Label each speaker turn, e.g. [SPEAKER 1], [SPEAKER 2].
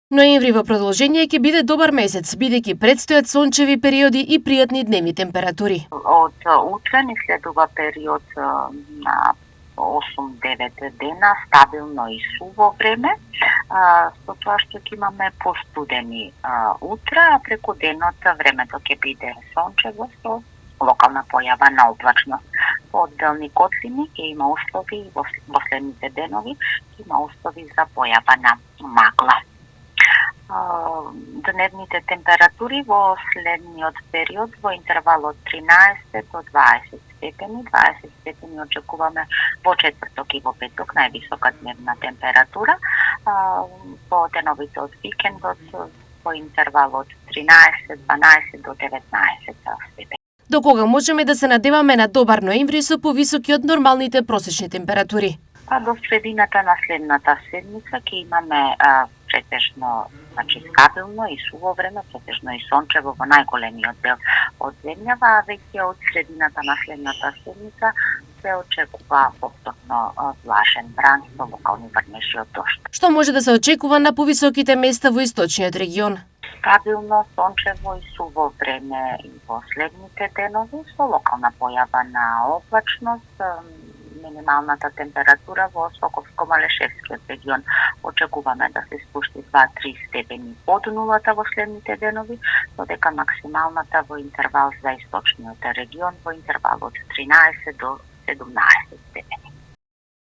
[SPEAKER 1] Ноември во продолжение ќе биде добар месец, бидејќи предстојат сончеви периоди и пријатни дневни температури.
[SPEAKER 2] Од утре ни следува период на 8-9 дена, стабилно и суво време, со тоа што ќе имаме постудени утре, а преку денот времето ќе биде сончево со локална појава на облачност. По одделни котлини ќе има услови и во следните денови ќе има услови за појава на магла. Дневните температури во следниот период во интервал од 13 до 20 степени. 20 степени очекуваме во четврток и во петок, највисока дневна температура. По деновите од викендот во интервал од 13, 12 до 19 степени.
[SPEAKER 1] До кога можеме да се надеваме на добар ноември со повисоки од нормалните просечни температури?
[SPEAKER 2] До средината на следната седмица ќе имаме претежно, стабилно и суво време, претежно и сончево во најголемиот дел од земјава, а веќе од средината на следната седмица се очекува повторно влажен бран со локални врнежи од дожд.
[SPEAKER 1] Што може да се очекува на повисоките места во источниот регион?
[SPEAKER 2] Стабилно, сончево и суво време и во следните денови со локална појава на облачност. Минималната температура во Соковско-Малешевскиот регион очекуваме да се спушти 2-3 степени под нулата во следните денови, додека максималната во интервал за источниот регион во интервал од 13 до 17